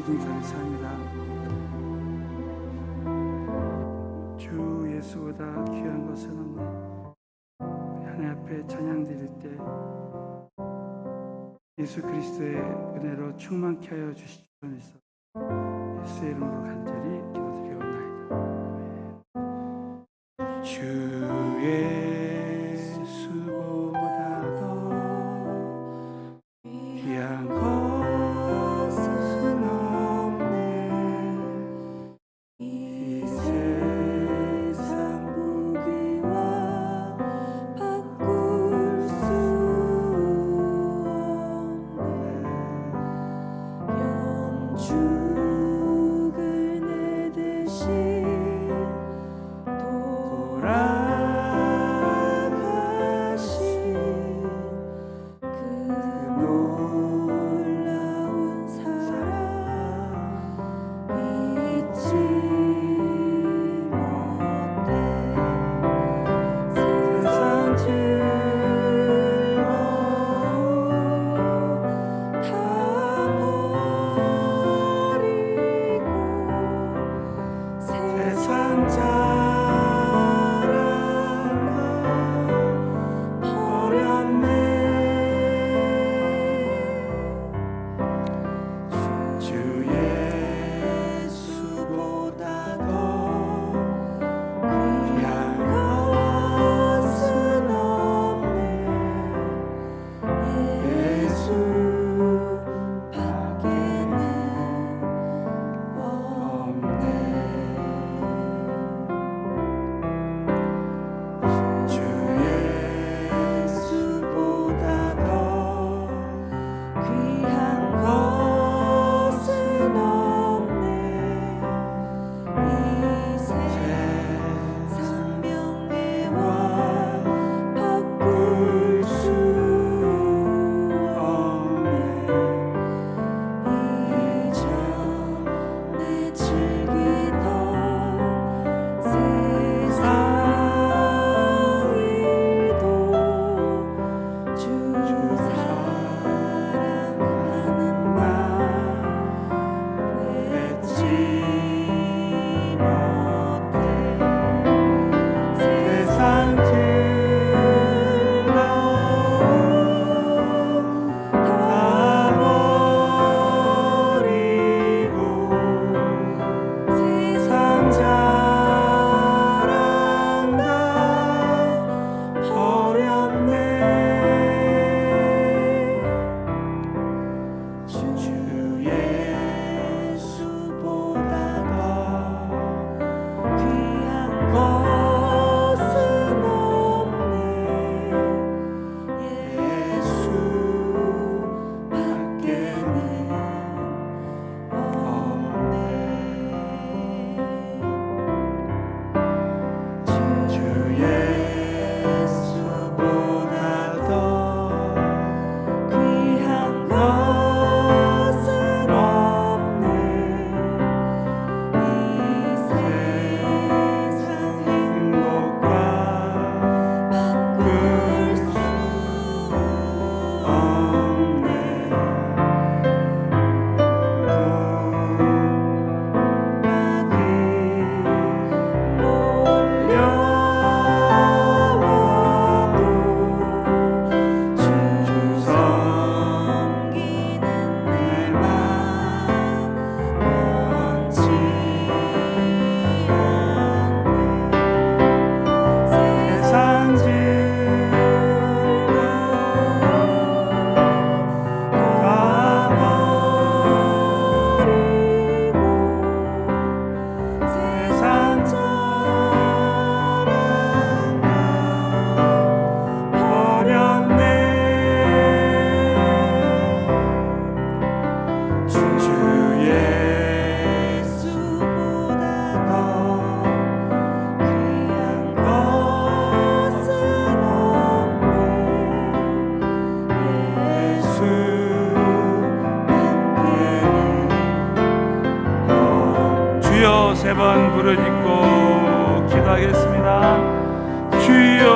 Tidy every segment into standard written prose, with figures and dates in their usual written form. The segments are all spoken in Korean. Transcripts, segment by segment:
주님 감사합니다. 주 예수보다 귀한 것은 없네. 하나님 앞에 찬양 드릴 때 예수 그리스도의 은혜로 충만케 하여 주시기 원해서 예수의 이름으로 간절히 기도드리옵나이다. 주 예수보다 더 귀한 것은 없네. 이 세상 부귀와 바꿀 수 없네. 영죽을 내 대신 돌아가신 그 놀라운 사랑 잊지 못해. 세상 즐거움 다 버리고 세상 자랑 버렸네. 주 예수보다 더 귀한 것은 없네. 예수 밖에는 없네. 주 예수보다 더 귀한 것은 없네. 이 세상 명예와 바꿀 수 없네. 이전에 즐기던 세상 일도 주 사랑하는 나 맺지 못해. 세상 즐거움 다 버리고 세상 자랑 다 버렸네. 주 예수보다 더 귀한 것은 없네. 예수 밖에는 없네. 주 예수보다 더 귀한 것은 없네. 이 세상 행복과 바꿀 수 없네. 몰려와도 주 섬기는 내 맘 변치 않네. 세상 즐거움 다 버리고 세상 자랑 다 버렸네. 주 예수보다 더 귀한 것은 없네. 예수 밖에는 주여 세 번 부르짖고 기도하겠습니다. 주여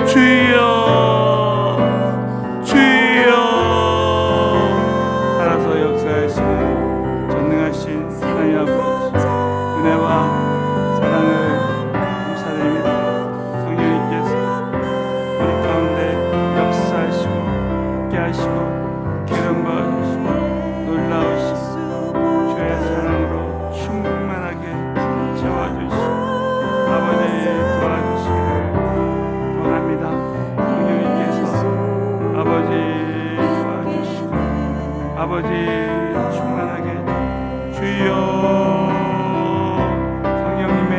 주여 주여 살아서 역사 아버지 충만하게 주여 성령님의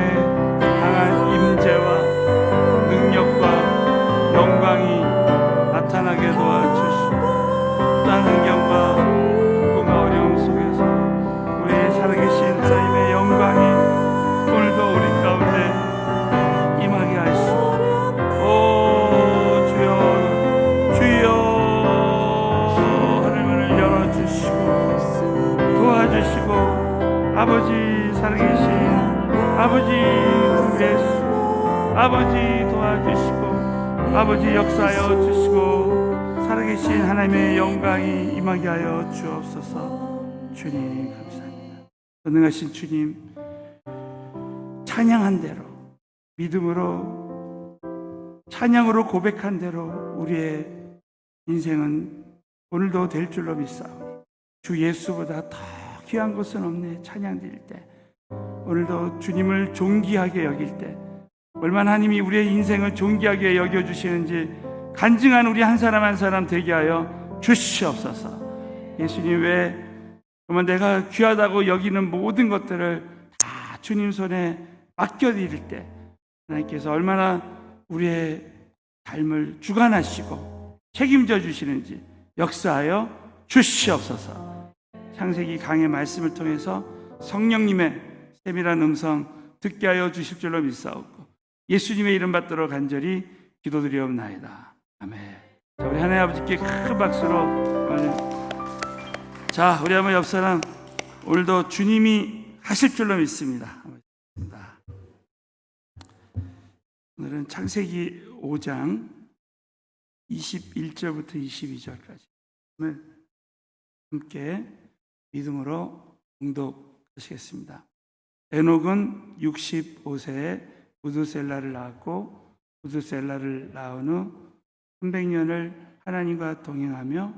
강한 임재와 능력과 영광이 나타나게 도와주시고 어떠한 환경과 고통과 어려움 속에서 우리 살아계신 하나님의 영광이 오늘도 우리 가운데 임하게 하시고 오 주여 주여 하늘문을 열어주시고 도와주시고 아버지 살아계신 아버지 주 예수 아버지 도와주시고 아버지 역사하여 주시고 살아계신 하나님의 영광이 임하게 하여 주옵소서. 주님 감사합니다. 전능하신 주님 찬양한 대로 믿음으로 찬양으로 고백한 대로 우리의 인생은 오늘도 될 줄로 믿사오니 주 예수보다 더 귀한 것은 없네. 찬양 드릴 때 오늘도 주님을 존귀하게 여길 때 얼마나 하나님이 우리의 인생을 존귀하게 여겨주시는지 간증한 우리 한 사람 한 사람 되게 하여 주시옵소서. 예수님 왜 정말 내가 귀하다고 여기는 모든 것들을 다 주님 손에 맡겨드릴 때 하나님께서 얼마나 우리의 삶을 주관하시고 책임져 주시는지 역사하여 주시옵소서. 창세기 강의 말씀을 통해서 성령님의 세밀한 음성 듣게 하여 주실 줄로 믿사옵고 예수님의 이름 받들어 간절히 기도드리옵나이다. 아멘. 자, 우리 하나님 아버지께 큰 박수로 자, 우리 한번 옆 사람 오늘도 주님이 하실 줄로 믿습니다. 오늘은 창세기 5장 21절부터 22절까지 함께 믿음으로 봉독하시겠습니다. 에녹은 65세에 무드셀라를 낳았고 무드셀라를 낳은 후 300년을 하나님과 동행하며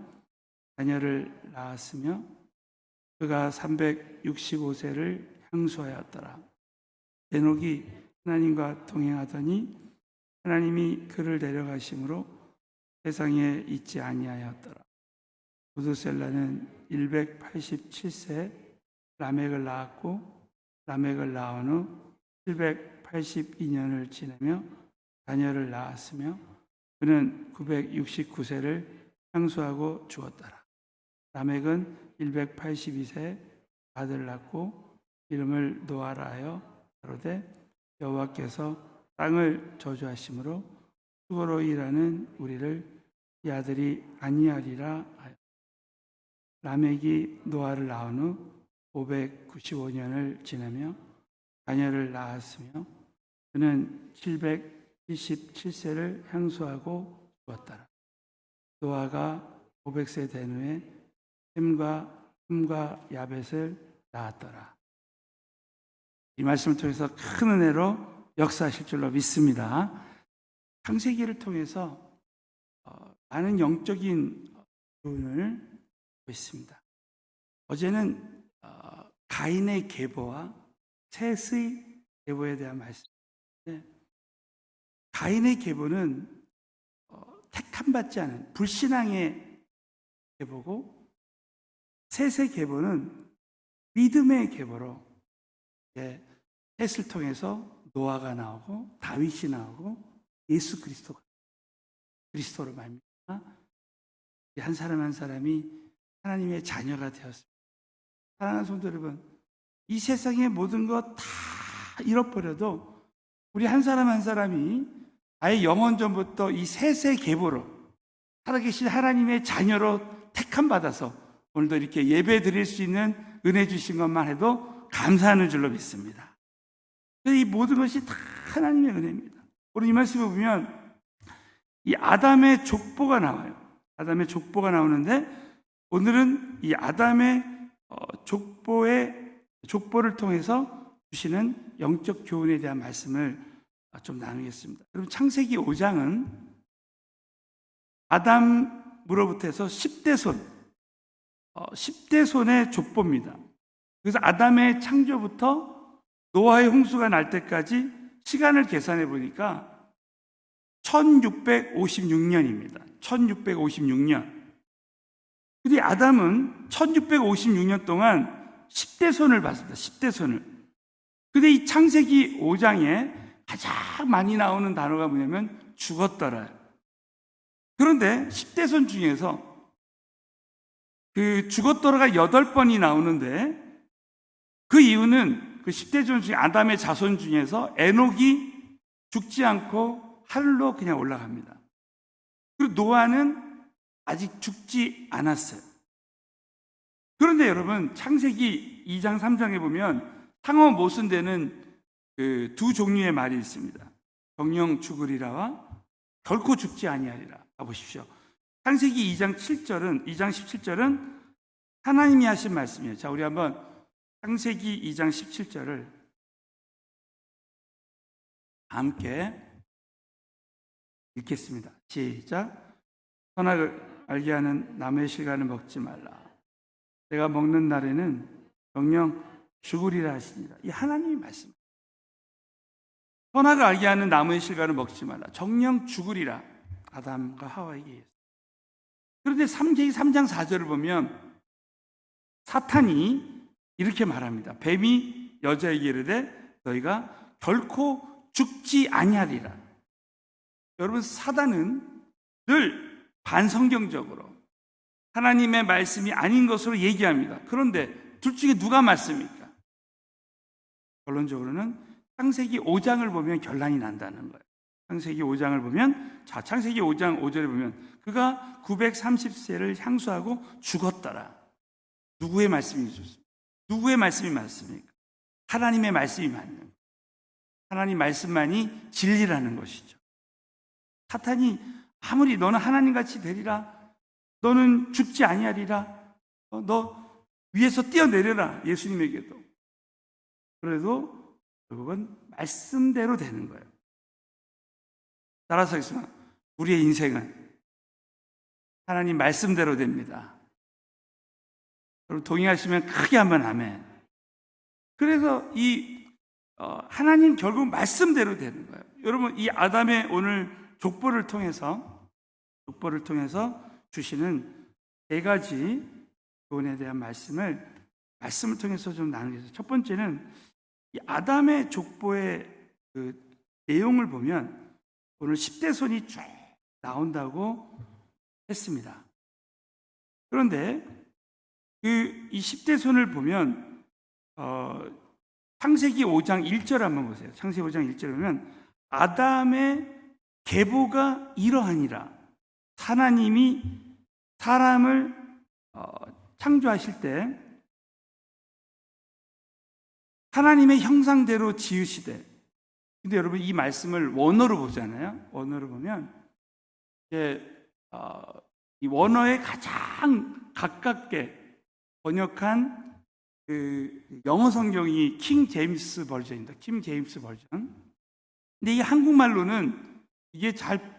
자녀를 낳았으며 그가 365세를 향수하였더라. 에녹이 하나님과 동행하더니 하나님이 그를 데려가심으로 세상에 있지 아니하였더라. 무드셀라는 187세 라멕을 낳았고 라멕을 낳은 후 782년을 지내며 자녀를 낳았으며 그는 969세를 향수하고 죽었더라. 라멕은 182세 아들을 낳고 이름을 노아라 하여 가로되 여호와께서 땅을 저주하심으로 수고로 일하는 우리를 이 아들이 아니하리라 하여 라멕이 노아를 낳은 후 595년을 지내며 자녀를 낳았으며 그는 777세를 향수하고 죽었더라. 노아가 500세 된 후에 셈과 함과 야벳을 낳았더라. 이 말씀을 통해서 큰 은혜로 역사하실 줄로 믿습니다. 창세기를 통해서 많은 영적인 교훈을 보고 있습니다. 어제는 가인의 계보와 셋의 계보에 대한 말씀인데 가인의 계보는 택함받지 않은 불신앙의 계보고 셋의 계보는 믿음의 계보로 셋을 통해서 노아가 나오고 다윗이 나오고 예수 그리스도로 말미암아 한 사람 한 사람이 하나님의 자녀가 되었습니다. 사랑하는 성도 여러분, 이 세상의 모든 것 다 잃어버려도 우리 한 사람 한 사람이 아예 영원전부터 이 셋의 계보로 살아계신 하나님의 자녀로 택함받아서 오늘도 이렇게 예배 드릴 수 있는 은혜 주신 것만 해도 감사하는 줄로 믿습니다. 이 모든 것이 다 하나님의 은혜입니다. 오늘 이 말씀을 보면 이 아담의 족보가 나와요. 아담의 족보가 나오는데 오늘은 이 아담의 족보를 통해서 주시는 영적 교훈에 대한 말씀을 좀 나누겠습니다. 그럼 창세기 5장은 아담으로부터 해서 10대 손의 족보입니다. 그래서 아담의 창조부터 노아의 홍수가 날 때까지 시간을 계산해 보니까 1656년입니다. 1656년. 근데 아담은 1656년 동안 10대 손을 봤습니다. 10대 손을. 근데 이 창세기 5장에 가장 많이 나오는 단어가 뭐냐면 죽었더라. 그런데 10대 손 중에서 그 죽었더라가 8번이 나오는데, 그 이유는 그 10대 손 중에 아담의 자손 중에서 에녹이 죽지 않고 하늘로 그냥 올라갑니다. 그리고 노아는 아직 죽지 않았어요. 그런데 여러분, 창세기 2장 3장에 보면 상어 모순되는 그 두 종류의 말이 있습니다. 정령 죽으리라와 결코 죽지 아니하리라. 가보십시오. 창세기 2장 17절은 하나님이 하신 말씀이에요. 자, 우리 한번 창세기 2장 17절을 함께 읽겠습니다. 시작. 선악을 알게 하는 나무의 실과를 먹지 말라. 내가 먹는 날에는 정령 죽으리라 하시니라. 이 하나님이 말씀. 선악을 알게 하는 나무의 실과를 먹지 말라. 정령 죽으리라. 아담과 하와에게 했습니다. 그런데 창세기 3장 4절을 보면 사탄이 이렇게 말합니다. 뱀이 여자에게 이르되 너희가 결코 죽지 아니하리라. 여러분, 사단은 늘 반성경적으로 하나님의 말씀이 아닌 것으로 얘기합니다. 그런데 둘 중에 누가 맞습니까? 결론적으로는 창세기 5장을 보면 결론이 난다는 거예요. 창세기 5장을 보면, 자, 창세기 5장 5절에 보면 그가 930세를 향수하고 죽었더라. 누구의 말씀이 좋습니까? 누구의 말씀이 맞습니까? 하나님의 말씀이 맞는 거예요. 하나님 말씀만이 진리라는 것이죠. 사탄이 아무리 너는 하나님같이 되리라, 너는 죽지 아니하리라, 너 위에서 뛰어내려라, 예수님에게도. 그래도 결국은 말씀대로 되는 거예요. 따라서 하겠습니다. 우리의 인생은 하나님 말씀대로 됩니다. 여러분 동의하시면 크게 한번 아멘. 그래서 하나님 결국 말씀대로 되는 거예요. 여러분, 이 아담의 오늘 족보를 통해서 주시는 네 가지 교훈에 대한 말씀을 통해서 좀 나누겠습니다. 첫 번째는 이 아담의 족보의 그 내용을 보면 오늘 10대 손이 쭉 나온다고 했습니다. 그런데 이 10대 손을 보면 창세기 5장 1절 한번 보세요. 창세기 5장 1절 보면 아담의 계보가 이러하니라. 하나님이 사람을 창조하실 때 하나님의 형상대로 지으시되. 근데 여러분, 이 말씀을 원어로 보잖아요. 원어로 보면 이 원어에 가장 가깝게 번역한 그 영어 성경이 킹 제임스 버전입니다. 킹 제임스 버전. 근데 이 한국말로는 이게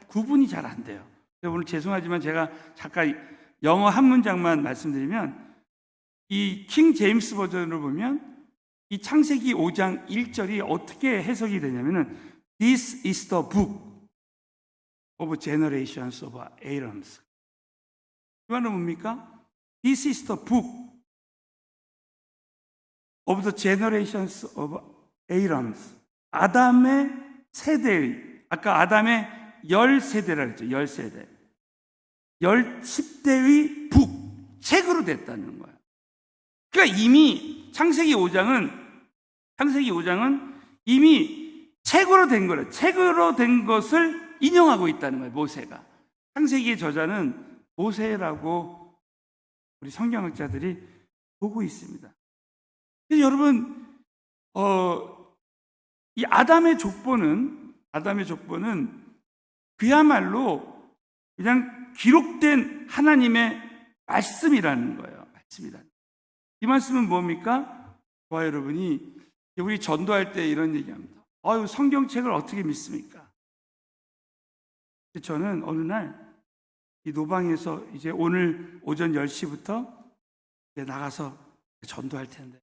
구분이 잘 안 돼요. 오늘 죄송하지만 제가 잠깐 영어 한 문장만 말씀드리면, 이 킹 제임스 버전으로 보면 이 창세기 5장 1절이 어떻게 해석이 되냐면은 This is the book of generations of Abrams. 이 말은 뭡니까? This is the book of the generations of Abrams. 아담의 세대의, 아까 아담의 10세대라 그랬죠. 10세대. 10대의 북, 책으로 됐다는 거예요. 그러니까 이미 창세기 5장은 이미 책으로 된 거예요. 책으로 된 것을 인용하고 있다는 거예요, 모세가. 창세기의 저자는 모세라고 우리 성경학자들이 보고 있습니다. 그래서 여러분, 이 아담의 족보는 그야말로 그냥 기록된 하나님의 말씀이라는 거예요. 말씀이라는. 이 말씀은 뭡니까? 저와 여러분이 우리 전도할 때 이런 얘기합니다. 성경책을 어떻게 믿습니까? 저는 어느 날 이 노방에서 이제 오늘 오전 10시부터 이제 나가서 전도할 텐데,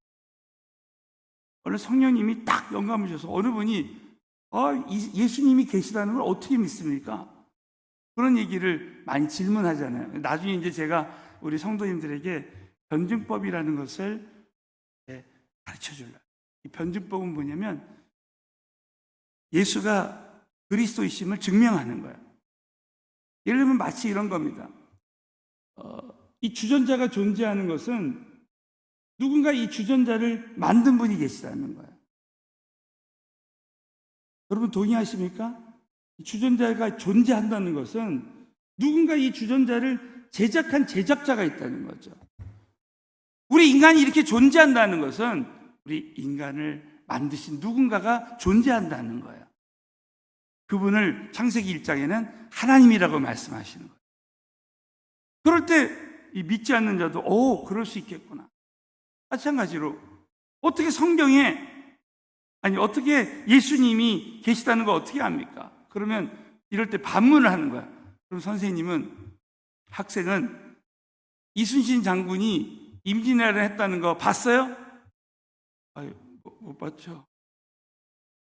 어느 성령님이 딱 영감을 주셔서 어느 분이 예수님이 계시다는 걸 어떻게 믿습니까? 그런 얘기를 많이 질문하잖아요. 나중에 이제 제가 우리 성도님들에게 변증법이라는 것을 가르쳐 줄라. 이 변증법은 뭐냐면 예수가 그리스도이심을 증명하는 거예요. 예를 들면 마치 이런 겁니다. 이 주전자가 존재하는 것은 누군가 이 주전자를 만든 분이 계시다는 거예요. 여러분 동의하십니까? 이 주전자가 존재한다는 것은 누군가 이 주전자를 제작한 제작자가 있다는 거죠. 우리 인간이 이렇게 존재한다는 것은 우리 인간을 만드신 누군가가 존재한다는 거예요. 그분을 창세기 1장에는 하나님이라고 말씀하시는 거예요. 그럴 때 이 믿지 않는 자도 그럴 수 있겠구나. 마찬가지로 어떻게 어떻게 예수님이 계시다는 거 어떻게 압니까? 그러면 이럴 때 반문을 하는 거야. 그럼 학생은 이순신 장군이 임진왜란을 했다는 거 봤어요? 못 봤죠.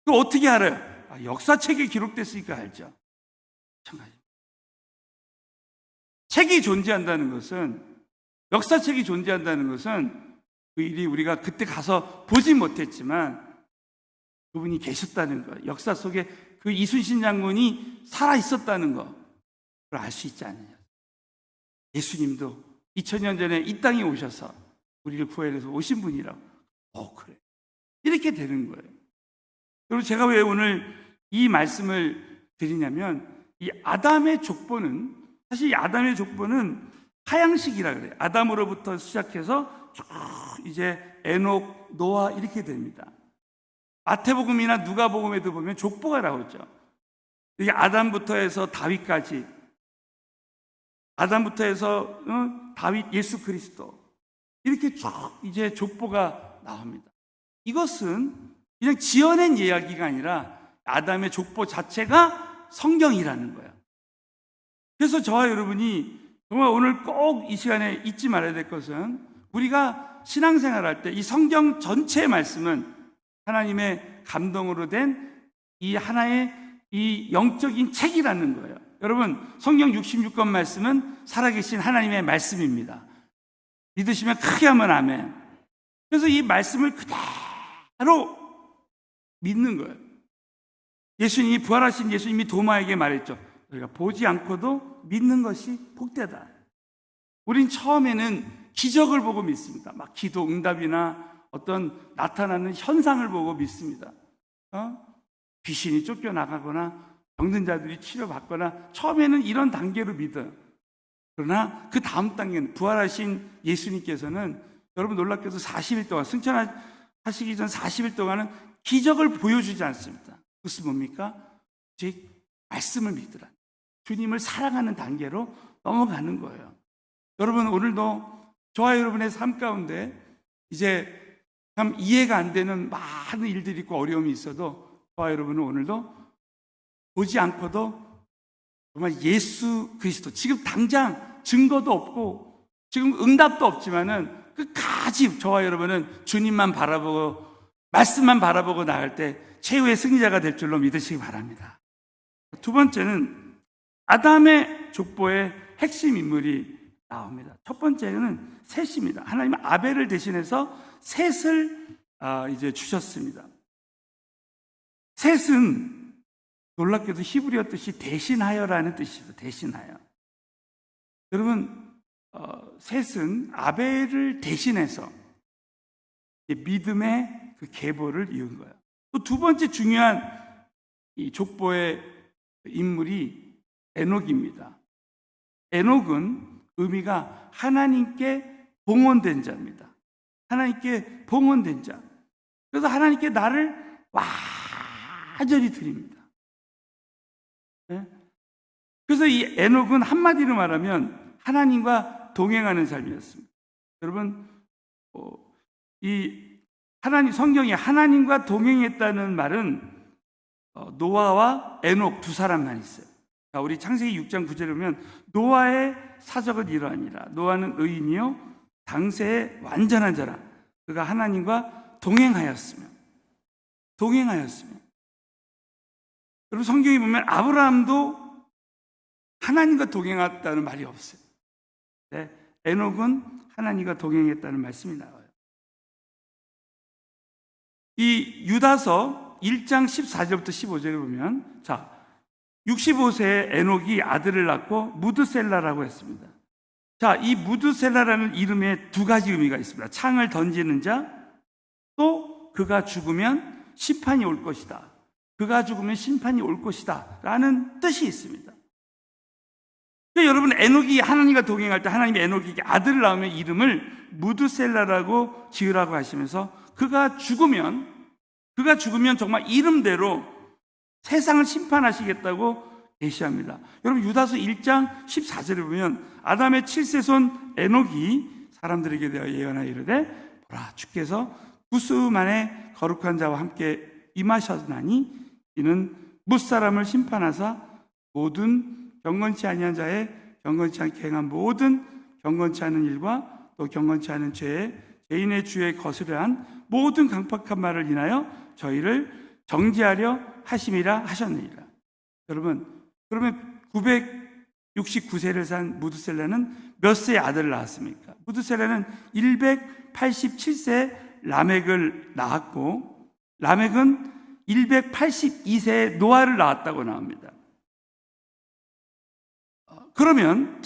그거 어떻게 알아요? 역사책에 기록됐으니까 알죠. 마찬가지. 역사책이 존재한다는 것은 그 일이 우리가 그때 가서 보진 못했지만 그분이 계셨다는 것, 역사 속에 그 이순신 장군이 살아 있었다는 것, 그걸 알 수 있지 않느냐. 예수님도 2000년 전에 이 땅에 오셔서 우리를 구해내서 오신 분이라고. 그래. 이렇게 되는 거예요. 그리고 제가 왜 오늘 이 말씀을 드리냐면 이 아담의 족보는 하향식이라 그래요. 아담으로부터 시작해서 쭉 이제 에녹, 노아 이렇게 됩니다. 마태복음이나 누가복음에도 보면 족보가 나오죠. 이게 아담부터 해서 다윗까지, 아담부터 해서 다윗, 예수 그리스도 이렇게 쭉 이제 족보가 나옵니다. 이것은 그냥 지어낸 이야기가 아니라 아담의 족보 자체가 성경이라는 거예요. 그래서 저와 여러분이 정말 오늘 꼭 이 시간에 잊지 말아야 될 것은 우리가 신앙생활할 때 이 성경 전체의 말씀은 하나님의 감동으로 된 이 하나의 이 영적인 책이라는 거예요. 여러분, 성경 66권 말씀은 살아계신 하나님의 말씀입니다. 믿으시면 크게 하면 아멘. 그래서 이 말씀을 그대로 믿는 거예요. 부활하신 예수님이 도마에게 말했죠. 우리가 보지 않고도 믿는 것이 복되다. 우린 처음에는 기적을 보고 믿습니다. 막 기도 응답이나 어떤 나타나는 현상을 보고 믿습니다. 귀신이 쫓겨나가거나 병든 자들이 치료받거나 처음에는 이런 단계로 믿어요. 그러나 그 다음 단계는 부활하신 예수님께서는 여러분 놀랍게도 40일 동안 승천하시기 전 40일 동안은 기적을 보여주지 않습니다. 그것은 뭡니까? 제 말씀을 믿으라. 주님을 사랑하는 단계로 넘어가는 거예요. 여러분 오늘도 저와 여러분의 삶 가운데 이제 참 이해가 안 되는 많은 일들이 있고 어려움이 있어도 저와 여러분은 오늘도 보지 않고도 정말 예수 그리스도, 지금 당장 증거도 없고 지금 응답도 없지만은 끝까지 저와 여러분은 주님만 바라보고 말씀만 바라보고 나갈 때 최후의 승리자가 될 줄로 믿으시기 바랍니다. 두 번째는 아담의 족보의 핵심 인물이 나옵니다. 첫 번째는 셋입니다. 하나님은 아벨을 대신해서 셋을 이제 주셨습니다. 셋은 놀랍게도 히브리어 뜻이 대신하여라는 뜻이죠. 대신하여. 여러분, 셋은 아벨을 대신해서 믿음의 그 계보를 이은 거예요. 또 두 번째 중요한 이 족보의 인물이 에녹입니다. 에녹은 의미가 하나님께 봉헌된 자입니다. 하나님께 봉헌된 자. 그래서 하나님께 나를 완전히 드립니다. 네? 그래서 이 에녹은 한마디로 말하면 하나님과 동행하는 삶이었습니다. 여러분, 성경에 하나님과 동행했다는 말은 노아와 에녹 두 사람만 있어요. 자, 우리 창세기 6장 9절에 보면 노아의 사적은 이러하니라. 노아는 의인이요 당세의 완전한 자라. 그가 하나님과 동행하였으며. 여러분 성경에 보면 아브라함도 하나님과 동행했다는 말이 없어요. 네, 에녹은 하나님과 동행했다는 말씀이 나와요. 이 유다서 1장 14절부터 15절을 보면, 자, 65세에 에녹이 아들을 낳고 무드셀라라고 했습니다. 자, 이 무드셀라라는 이름에 두 가지 의미가 있습니다. 창을 던지는 자, 또 그가 죽으면 심판이 올 것이다. 그가 죽으면 심판이 올 것이다 라는 뜻이 있습니다. 그러니까 여러분, 에녹이 하나님과 동행할 때 하나님이 에녹에게 아들을 낳으면 이름을 무드셀라라고 지으라고 하시면서 그가 죽으면 정말 이름대로 세상을 심판하시겠다고 계시합니다. 여러분, 유다서 1장 14절에 보면 아담의 7세손 에녹이 사람들에게 대하여 예언하여 이르되 보라, 주께서 구수만의 거룩한 자와 함께 임하셨나니 이는 무사람을 심판하사 모든 경건치 아니한 자의 경건치 않게 행한 모든 경건치 않은 일과 또 경건치 않은 죄에 죄인의 주에 거스려한 모든 강팍한 말을 인하여 저희를 정죄하려 하심이라 하셨느니라. 여러분, 그러면 969세를 산 무드셀라는 몇 세의 아들을 낳았습니까? 무드셀라는 187세 라멕을 낳았고, 라멕은 182세에 노아를 낳았다고 나옵니다. 그러면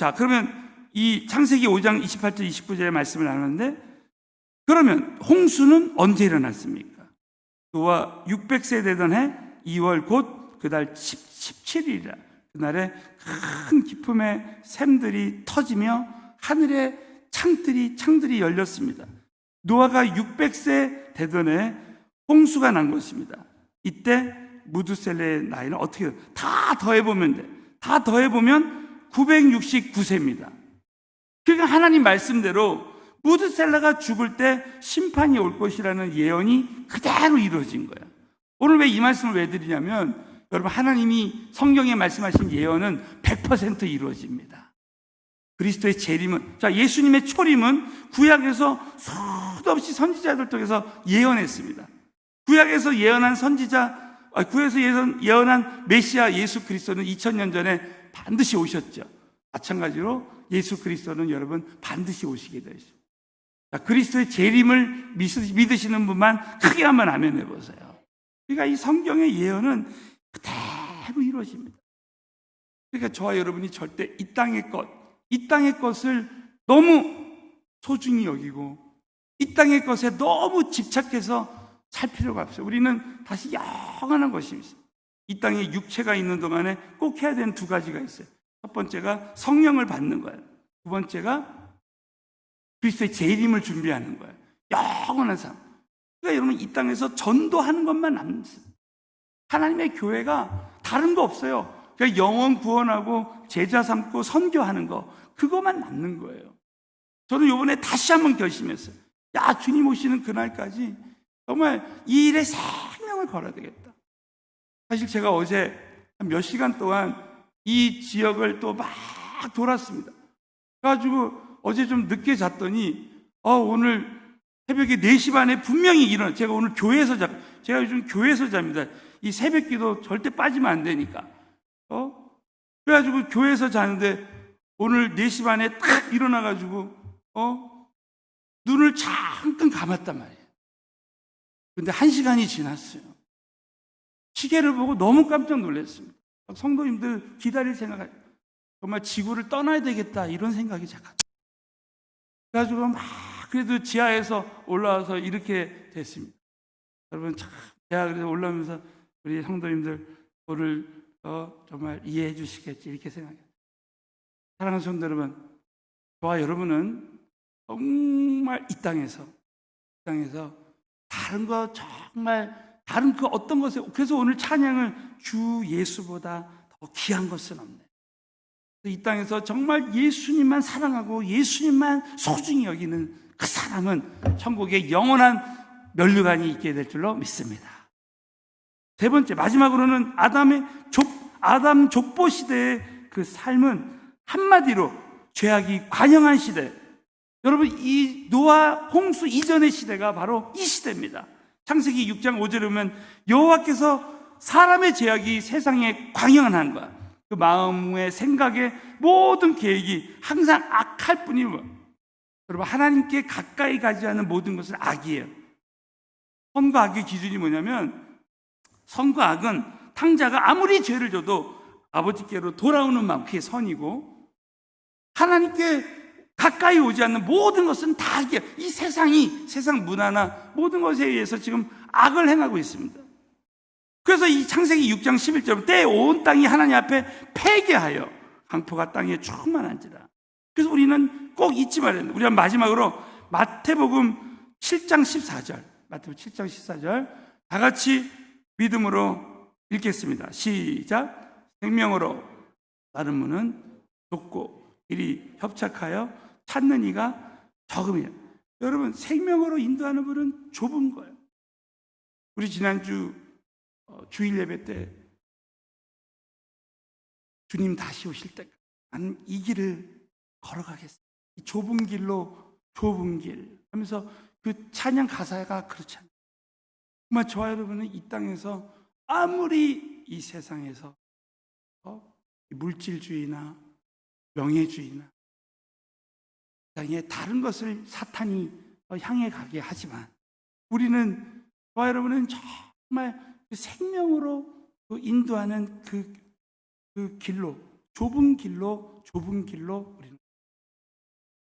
이 창세기 5장 28절 29절의 말씀을 나누는데, 그러면 홍수는 언제 일어났습니까? 노아 600세 되던 해 2월 곧 그달 17일이라 그날에 큰 기품의 샘들이 터지며 하늘의 창들이 열렸습니다. 노아가 600세 되던 해 홍수가 난 것입니다. 이때 무드셀라의 나이는 어떻게 돼요? 다 더해보면 969세입니다. 그러니까 하나님 말씀대로 무드셀라가 죽을 때 심판이 올 것이라는 예언이 그대로 이루어진 거예요. 오늘 왜 이 말씀을 왜 드리냐면, 여러분, 하나님이 성경에 말씀하신 예언은 100% 이루어집니다. 그리스도의 재림은, 자, 예수님의 초림은 구약에서 수도 없이 선지자들 통해서 예언했습니다. 구약에서 예언한 메시아 예수 그리스도는 2000년 전에 반드시 오셨죠. 마찬가지로 예수 그리스도는 여러분 반드시 오시게 되어 있습니다. 자, 그리스도의 재림을 믿으시는 분만 크게 한번 아멘 해보세요. 그러니까 이 성경의 예언은 그대로 이루어집니다. 그러니까 저와 여러분이 절대 이 땅의 것을 너무 소중히 여기고 이 땅의 것에 너무 집착해서 살 필요가 없어요. 우리는 다시 영원한 것이 있어요. 이 땅에 육체가 있는 동안에 꼭 해야 되는 두 가지가 있어요. 첫 번째가 성령을 받는 거예요. 두 번째가 그리스도의 재림을 준비하는 거예요. 영원한 삶. 그러니까 여러분, 이 땅에서 전도하는 것만 남습니다. 하나님의 교회가 다른 거 없어요. 그러니까 영혼 구원하고 제자 삼고 선교하는 거, 그거만 남는 거예요. 저는 이번에 다시 한번 결심했어요. 야, 주님 오시는 그날까지 정말 이 일에 생명을 걸어야 되겠다. 사실 제가 어제 한 몇 시간 동안 이 지역을 또 막 돌았습니다. 그래가지고 어제 좀 늦게 잤더니 오늘 새벽에 4시 반에 분명히 제가 오늘 제가 요즘 교회에서 잡니다. 이 새벽 기도 절대 빠지면 안 되니까. 그래가지고 교회에서 자는데 오늘 4시 반에 딱 일어나가지고 눈을 잠깐 감았단 말이에요. 근데 1시간이 지났어요. 시계를 보고 너무 깜짝 놀랐습니다. 성도님들 기다릴 생각을, 정말 지구를 떠나야 되겠다 이런 생각이 잠깐. 그래가지고 막 그래도 지하에서 올라와서 이렇게 됐습니다. 여러분, 참 제가 그래서 올라오면서 우리 성도님들 오늘 정말 이해해 주시겠지 이렇게 생각해요. 사랑하는 성도 여러분, 저와 여러분은 정말 이 땅에서 다른 거 정말 다른 그 어떤 것에, 그래서 오늘 찬양을 주 예수보다 더 귀한 것은 없네. 이 땅에서 정말 예수님만 사랑하고 예수님만 소중히 여기는 그 사람은 천국에 영원한 면류관이 있게 될 줄로 믿습니다. 세 번째, 마지막으로는 아담 족보 시대의 그 삶은 한마디로 죄악이 관영한 시대. 여러분, 이 노아 홍수 이전의 시대가 바로 이 시대입니다. 창세기 6장 5절에 보면 여호와께서 사람의 죄악이 세상에 관영한 거야. 그 마음의 생각의 모든 계획이 항상 악할 뿐이고 여러분, 하나님께 가까이 가지 않는 모든 것은 악이에요. 선과 악의 기준이 뭐냐면, 선과 악은 탕자가 아무리 죄를 져도 아버지께로 돌아오는 마음, 그게 선이고, 하나님께 가까이 오지 않는 모든 것은 다 악이에요. 이 세상이, 세상 문화나 모든 것에 의해서 지금 악을 행하고 있습니다. 그래서 이 창세기 6장 11절, 때에 온 땅이 하나님 앞에 패개하여 강포가 땅에 충만한지라. 그래서 우리는 꼭 잊지 말아야 됩니다. 우리가 마지막으로 마태복음 7장 14절, 마태복음 7장 14절 다 같이 믿음으로 읽겠습니다. 시작. 생명으로 다른 문은 좁고 길이 협착하여 찾는 이가 적음이에요. 여러분, 생명으로 인도하는 문은 좁은 거예요. 우리 지난주 주일 예배 때 주님 다시 오실 때 나는 이 길을 걸어가겠어. 이 좁은 길로 좁은 길 하면서 그 찬양 가사가 그렇잖아요. 정말 저와 여러분은 이 땅에서 아무리 이 세상에서 물질주의나 명예주의나 땅에 다른 것을 사탄이 향해 가게 하지만 우리는, 저와 여러분은 정말 그 생명으로 인도하는 그 길로, 좁은 길로 우리는.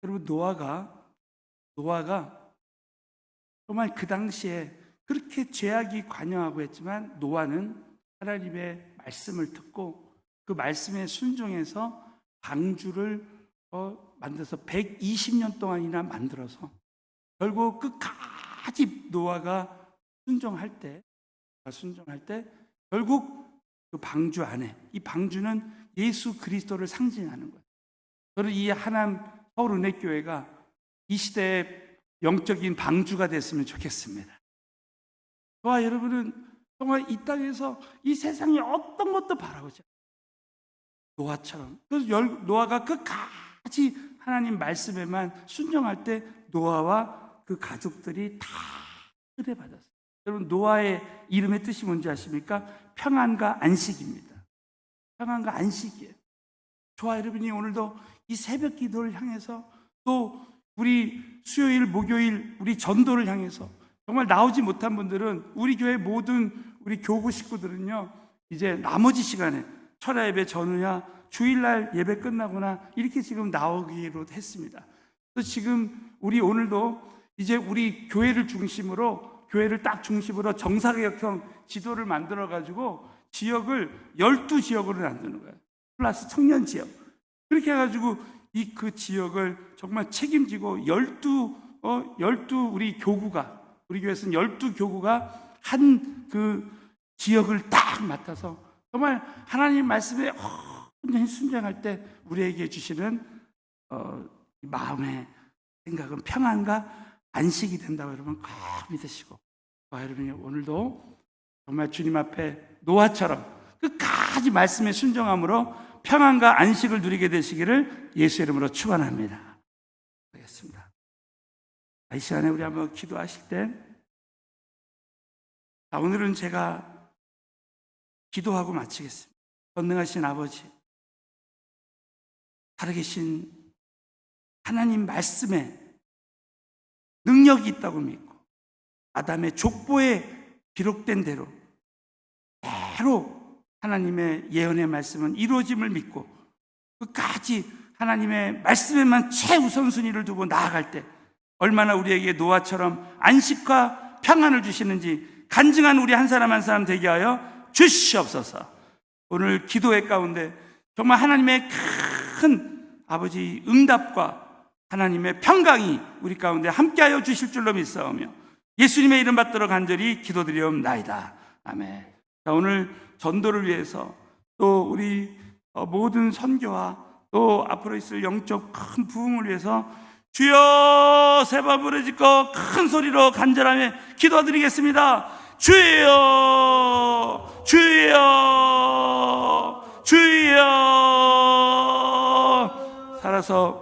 여러분, 노아가 정말 그 당시에 그렇게 죄악이 관영하고 했지만 노아는 하나님의 말씀을 듣고 그 말씀에 순종해서 방주를 만들어서 120년 동안이나 만들어서 결국 끝까지 노아가 순종할 때 결국 그 방주 안에, 이 방주는 예수 그리스도를 상징하는 거예요. 저는 이 하남 서울은혜교회가 이 시대의 영적인 방주가 됐으면 좋겠습니다. 저와 여러분은 정말 이 땅에서 이 세상의 어떤 것도 바라보지 않아요. 노아처럼. 그래서 노아가 끝까지 하나님 말씀에만 순종할 때 노아와 그 가족들이 다 은혜받았어요. 여러분, 노아의 이름의 뜻이 뭔지 아십니까? 평안과 안식입니다. 평안과 안식이에요. 저와 여러분이 오늘도 이 새벽 기도를 향해서 또 우리 수요일, 목요일 우리 전도를 향해서 정말 나오지 못한 분들은 우리 교회 모든 우리 교구 식구들은요, 이제 나머지 시간에 철야 예배 전후야 주일날 예배 끝나거나 이렇게 지금 나오기로 했습니다. 그래서 지금 우리 오늘도 이제 우리 교회를 딱 중심으로 정사개혁형 지도를 만들어 가지고 지역을 12지역으로 만드는 거예요. 플러스 청년 지역. 그렇게 해가지고 그 지역을 정말 책임지고 12 우리 교구가, 우리 교회에서는 12교구가 한 그 지역을 딱 맡아서 정말 하나님 말씀에 온전히 순종할 때 우리에게 주시는 마음의 생각은 평안과 안식이 된다고 여러분 꼭 믿으시고, 여러분이 오늘도 정말 주님 앞에 노아처럼 끝까지 말씀에 순종함으로 평안과 안식을 누리게 되시기를 예수 이름으로 축원합니다. 하겠습니다. 이 시간에 우리 한번 기도하실 때, 오늘은 제가 기도하고 마치겠습니다. 전능하신 아버지, 살아계신 하나님 말씀에 능력이 있다고 믿고 아담의 족보에 기록된 대로 하나님의 예언의 말씀은 이루어짐을 믿고 끝까지 하나님의 말씀에만 최우선순위를 두고 나아갈 때 얼마나 우리에게 노아처럼 안식과 평안을 주시는지 간증한 우리 한 사람 한 사람 되게 하여 주시옵소서. 오늘 기도회 가운데 정말 하나님의 큰 아버지 응답과 하나님의 평강이 우리 가운데 함께하여 주실 줄로 믿사오며 예수님의 이름 받들어 간절히 기도드리옵나이다. 아멘. 자, 오늘 전도를 위해서 또 우리 모든 선교와 또 앞으로 있을 영적 큰 부흥을 위해서 주여 세 번 부르짖고 큰 소리로 간절하며 기도드리겠습니다. 주여, 주여, 주여. 살아서